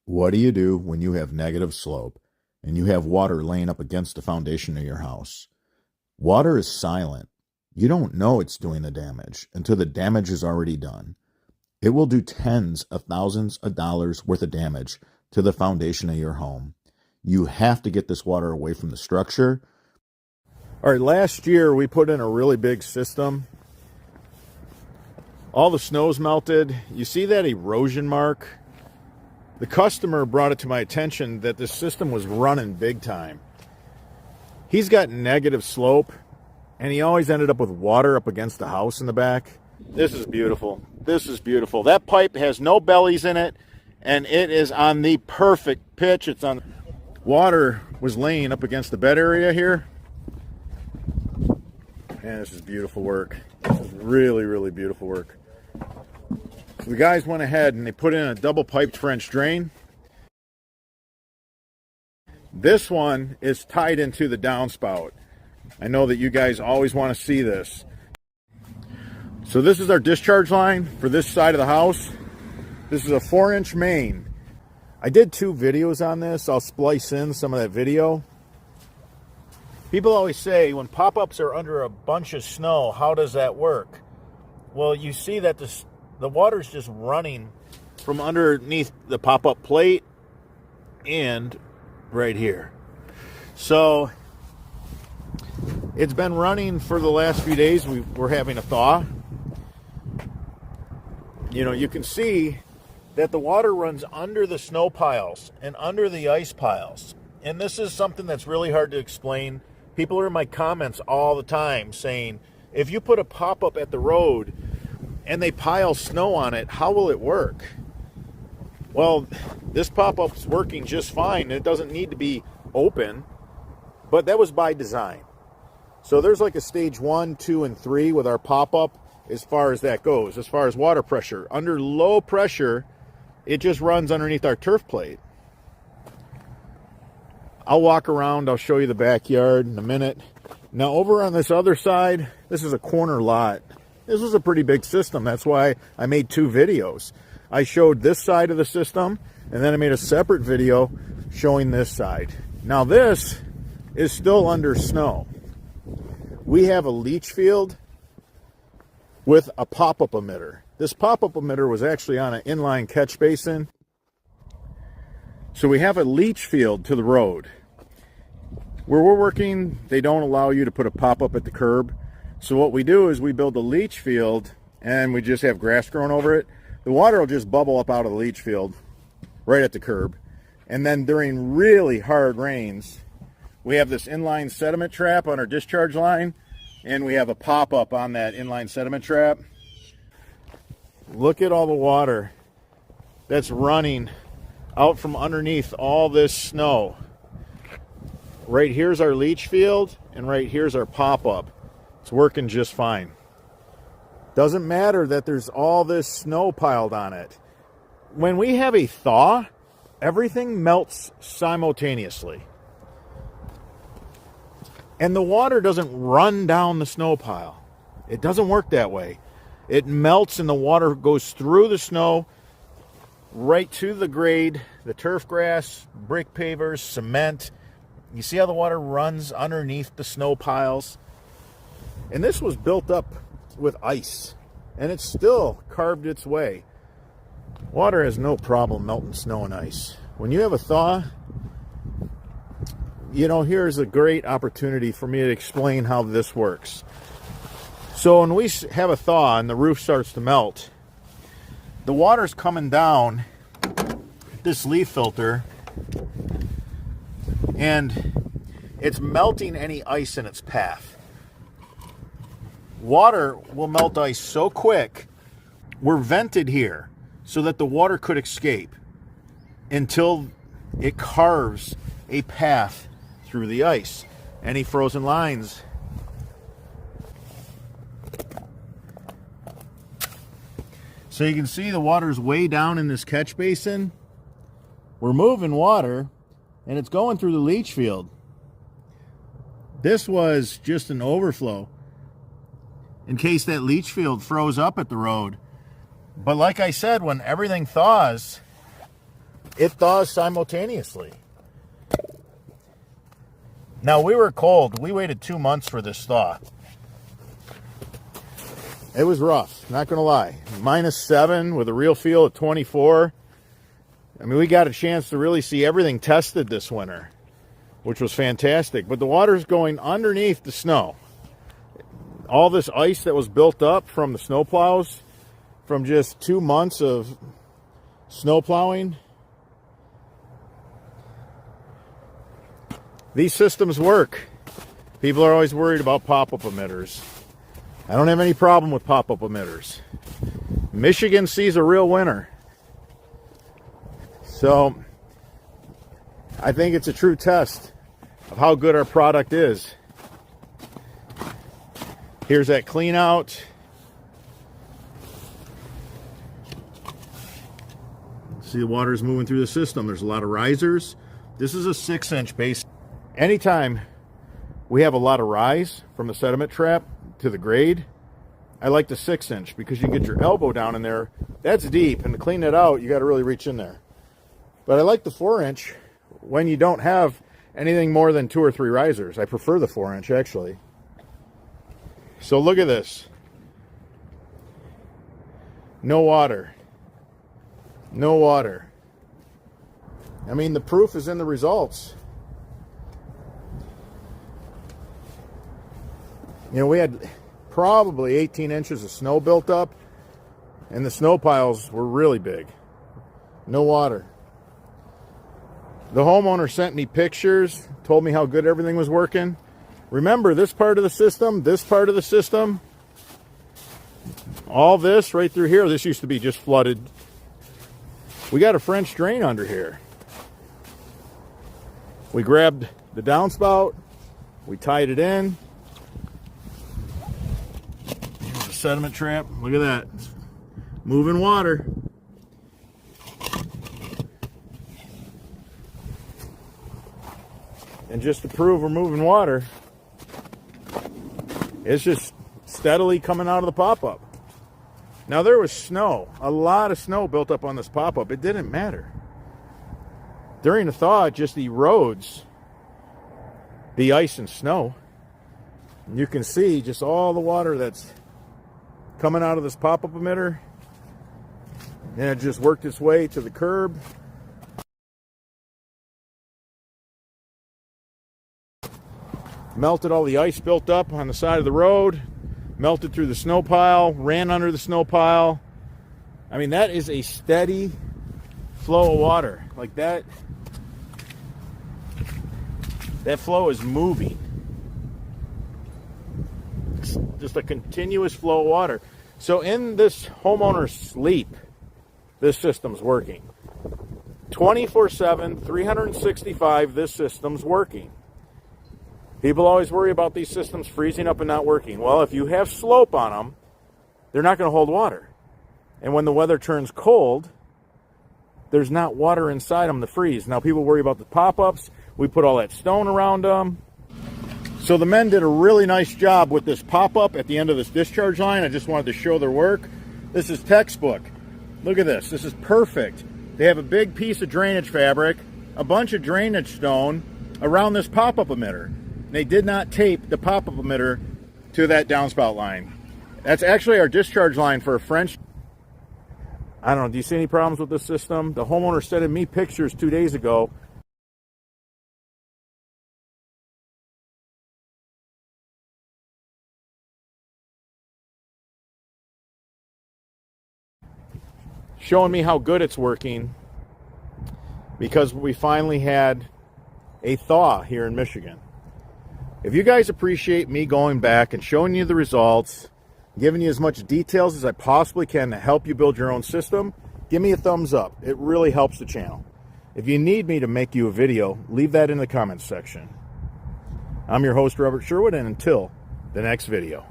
What do you do when you have negative slope and you have water laying up against the foundation of your house? Water is silent. You don't know it's doing the damage until the damage is already done. It will do tens of thousands of dollars worth of damage to the foundation of your home. You have to get this water away from the structure. All right, last year we put in a really big system. All the snow's melted. You see that erosion mark? The customer brought it to my attention that this system was running big time. He's got negative slope, and he always ended up with water up against the house in the back. This is beautiful. This is beautiful. That pipe has no bellies in it, and it is on the perfect pitch. It's on. Water was laying up against the bed area here. Man, this is beautiful work. This is really, really beautiful work. So the guys went ahead and they put in a double piped French drain. This one is tied into the downspout. I know that you guys always want to see this. So this is our discharge line for this side of the house. This is a 4-inch main. I did 2 videos on this. I'll splice in some of that video. People always say when pop-ups are under a bunch of snow, how does that work? Well, you see that the water's just running from underneath the pop-up plate and right here. So it's been running for the last few days. We're having a thaw. You know, you can see that the water runs under the snow piles and under the ice piles. And this is something that's really hard to explain. People are in my comments all the time saying, if you put a pop-up at the road and they pile snow on it, how will it work? Well, this pop-up's working just fine. It doesn't need to be open, but that was by design. So there's like a stage 1, 2, and 3 with our pop-up as far as that goes, as far as water pressure. Under low pressure, it just runs underneath our turf plate. I'll walk around, I'll show you the backyard in a minute. Now over on this other side, this is a corner lot. This was a pretty big system. That's why I made 2 videos. I showed this side of the system, and then I made a separate video showing this side. Now this is still under snow. We have a leach field with a pop-up emitter. This pop-up emitter was actually on an inline catch basin. So we have a leach field to the road. Where we're working, they don't allow you to put a pop-up at the curb. So what we do is we build a leach field and we just have grass growing over it. The water will just bubble up out of the leach field right at the curb. And then during really hard rains, we have this inline sediment trap on our discharge line, and we have a pop-up on that inline sediment trap. Look at all the water that's running out from underneath all this snow. Right here's our leach field, and right here's our pop-up. It's working just fine. Doesn't matter that there's all this snow piled on it. When we have a thaw, everything melts simultaneously. And the water doesn't run down the snow pile. It doesn't work that way. It melts and the water goes through the snow right to the grade, the turf grass, brick pavers, cement. You see how the water runs underneath the snow piles? And this was built up with ice, and it's still carved its way. Water has no problem melting snow and ice. When you have a thaw, you know, here's a great opportunity for me to explain how this works. So when we have a thaw and the roof starts to melt, the water's coming down this leaf filter and it's melting any ice in its path. Water will melt ice so quick, we're vented here so that the water could escape until it carves a path through the ice. Any frozen lines. So you can see the water's way down in this catch basin. We're moving water and it's going through the leach field. This was just an overflow in case that leach field froze up at the road. But like I said, when everything thaws, it thaws simultaneously. Now, we were cold. We waited 2 months for this thaw. It was rough, not going to lie. -7 with a real feel of 24. I mean, we got a chance to really see everything tested this winter, which was fantastic. But the water's going underneath the snow. All this ice that was built up from the snow plows, from just 2 months of snow plowing. These systems work. People are always worried about pop-up emitters. I don't have any problem with pop-up emitters. Michigan sees a real winner. So, I think it's a true test of how good our product is. Here's that clean out. See, the water is moving through the system. There's a lot of risers. This is a 6-inch base. Anytime we have a lot of rise from the sediment trap to the grade, I like the 6-inch because you can get your elbow down in there. That's deep, and to clean it out, you got to really reach in there. But I like the 4-inch when you don't have anything more than 2 or 3 risers. I prefer the 4-inch, actually. So look at this. No water. No water. I mean, the proof is in the results. You know, we had probably 18 inches of snow built up, and the snow piles were really big. No water. The homeowner sent me pictures, told me how good everything was working. Remember, this part of the system, all this right through here, this used to be just flooded. We got a French drain under here. We grabbed the downspout, we tied it in. Here's a sediment trap. Look at that. It's moving water. And just to prove we're moving water, it's just steadily coming out of the pop-up. Now, there was snow, a lot of snow built up on this pop-up. It didn't matter. During the thaw, it just erodes the ice and snow. And you can see just all the water that's coming out of this pop-up emitter. And it just worked its way to the curb. Melted all the ice built up on the side of the road. Melted through the snow pile, ran under the snow pile. I mean, that is a steady flow of water. Like that flow is moving. It's just a continuous flow of water. So in this homeowner's sleep, this system's working. 24/7, 365, this system's working. People always worry about these systems freezing up and not working. Well, if you have slope on them, they're not going to hold water. And when the weather turns cold, there's not water inside them to freeze. Now, people worry about the pop-ups. We put all that stone around them. So the men did a really nice job with this pop-up at the end of this discharge line. I just wanted to show their work. This is textbook. Look at this. This is perfect. They have a big piece of drainage fabric, a bunch of drainage stone around this pop-up emitter. They did not tape the pop-up emitter to that downspout line. That's actually our discharge line for a French. I don't know, do you see any problems with this system? The homeowner sent me pictures 2 days ago. Showing me how good it's working because we finally had a thaw here in Michigan. If you guys appreciate me going back and showing you the results, giving you as much details as I possibly can to help you build your own system, give me a thumbs up. It really helps the channel. If you need me to make you a video, leave that in the comments section. I'm your host, Robert Sherwood, and until the next video.